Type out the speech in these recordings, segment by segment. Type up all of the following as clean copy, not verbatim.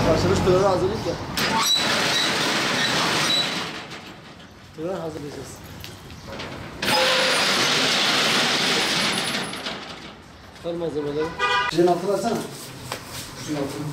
Başlamış tören hazırlık ya. Tören hazırlayacağız. Ver malzemeleri. Şişenin altına versene. Şunun altına.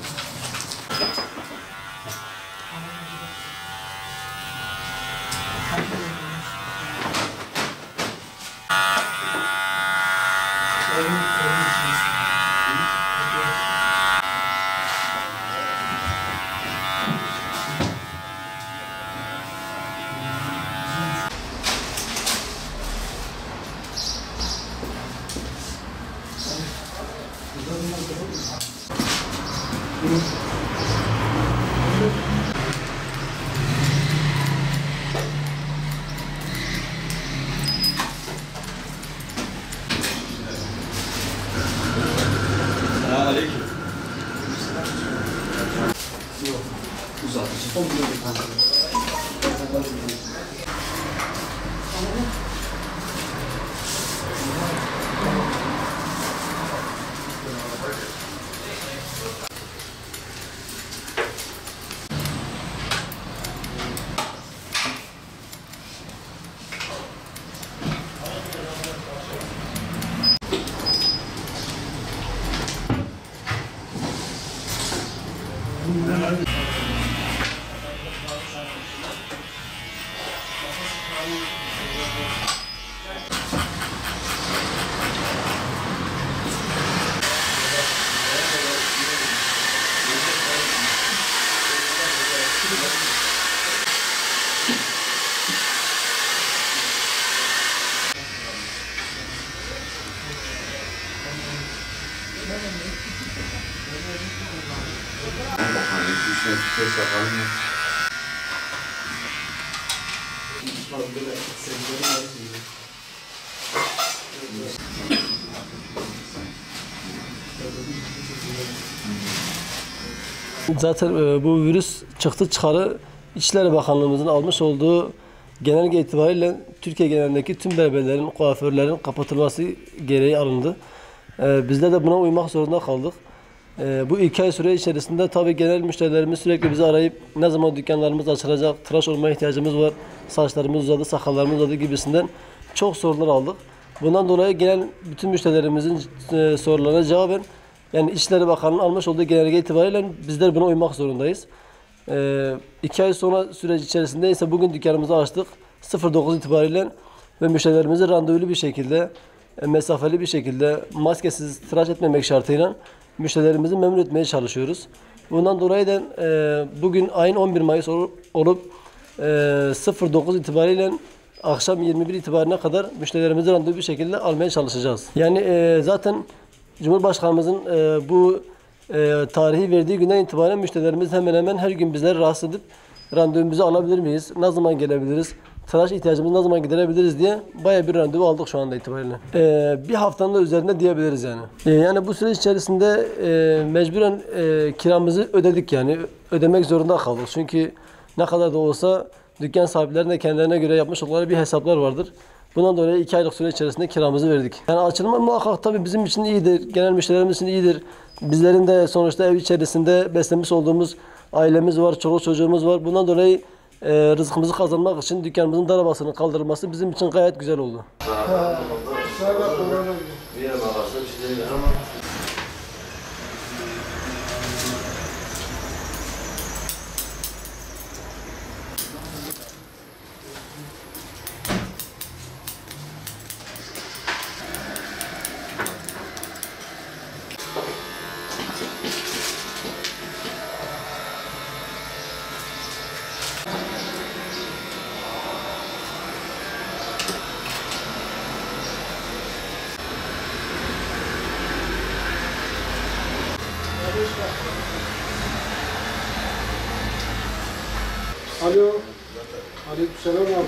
Aleyküm. Yok. Uzatıcı. 10 milyon bir tane. Zaten bu virüs çıktı çıkarı İçişleri Bakanlığımızın almış olduğu genelge itibariyle Türkiye genelindeki tüm berberlerin, kuaförlerin kapatılması gereği alındı. Bizler de buna uymak zorunda kaldık. Bu 2 ay süre içerisinde tabii genel müşterilerimiz sürekli bizi arayıp ne zaman dükkanlarımız açılacak, tıraş olmaya ihtiyacımız var, saçlarımız uzadı, sakallarımız uzadı gibisinden çok sorular aldık. Bundan dolayı genel bütün müşterilerimizin sorularına cevaben yani İçişleri Bakanı'nın almış olduğu genelge itibariyle bizler buna uymak zorundayız. 2 ay sonra süreç içerisinde ise bugün dükkanımızı açtık. 09 itibariyle ve müşterilerimizi randevulu bir şekilde, mesafeli bir şekilde, maskesiz tıraş etmemek şartıyla müşterilerimizi memnun etmeye çalışıyoruz. Bundan dolayı da bugün ayın 11 Mayıs olup 09 itibariyle akşam 21 itibarına kadar müşterilerimizi randevu bir şekilde almaya çalışacağız. Yani zaten Cumhurbaşkanımızın bu tarihi verdiği günden itibaren müşterilerimiz hemen hemen her gün bizleri rahatsız edip randevumuzu alabilir miyiz? Ne zaman gelebiliriz? Tıraş ihtiyacımızı ne zaman giderebiliriz diye bayağı bir randevu aldık şu anda itibariyle. Bir haftanın da üzerinde diyebiliriz yani. Yani bu süreç içerisinde mecburen kiramızı ödedik yani. Ödemek zorunda kaldık. Çünkü ne kadar da olsa dükkan sahiplerinin de kendilerine göre yapmış oldukları bir hesaplar vardır. Bundan dolayı 2 aylık süre içerisinde kiramızı verdik. Yani açılma muhakkak tabii bizim için iyidir. Genel müşterilerimiz için iyidir. Bizlerin de sonuçta ev içerisinde beslemiş olduğumuz ailemiz var, çoluk çocuğumuz var. Bundan dolayı rızkımızı kazanmak için dükkanımızın darabasının kaldırılması bizim için gayet güzel oldu. Alo. Aleykümselam abi.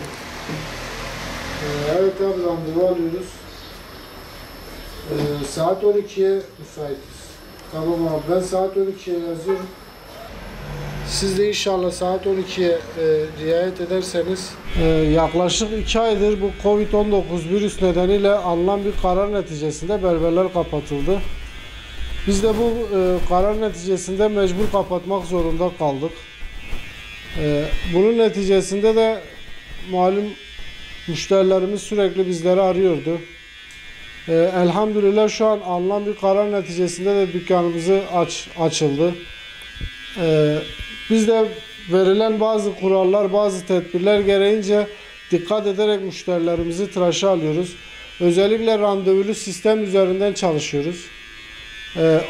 Evet abi randevu alıyoruz. Saat 12'ye müsaitiz. Tamam abi ben saat 12'ye yazıyorum. Siz de inşallah saat 12'ye riayet ederseniz. Yaklaşık 2 aydır bu Covid-19 virüs nedeniyle alınan bir karar neticesinde berberler kapatıldı. Biz de bu karar neticesinde mecbur kapatmak zorunda kaldık. Bunun neticesinde de malum müşterilerimiz sürekli bizleri arıyordu. Elhamdülillah şu an alınan bir karar neticesinde de dükkanımızı açıldı. Biz de verilen bazı kurallar, bazı tedbirler gereğince dikkat ederek müşterilerimizi tıraşa alıyoruz. Özellikle randevulu sistem üzerinden çalışıyoruz.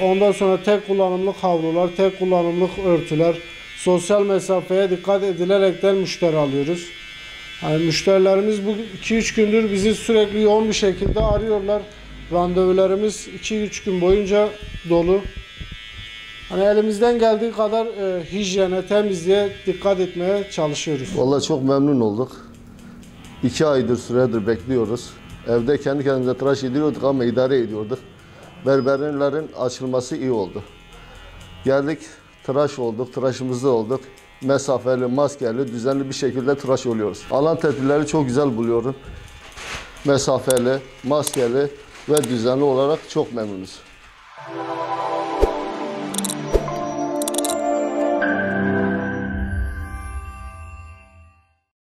Ondan sonra tek kullanımlık havlular, tek kullanımlık örtüler, sosyal mesafeye dikkat edilerekten müşteri alıyoruz. Yani müşterilerimiz bu 2-3 gündür bizi sürekli yoğun bir şekilde arıyorlar. Randevularımız 2-3 gün boyunca dolu. Hani elimizden geldiği kadar hijyene, temizliğe dikkat etmeye çalışıyoruz. Vallahi çok memnun olduk. 2 aydır süredir bekliyoruz. Evde kendi kendimize tıraş ediyorduk ama idare ediyorduk. Berberlerin açılması iyi oldu. Geldik, tıraş olduk, tıraşımızda olduk. Mesafeli, maskeli, düzenli bir şekilde tıraş oluyoruz. Alan tedbirleri çok güzel buluyorum. Mesafeli, maskeli ve düzenli olarak çok memnunuz.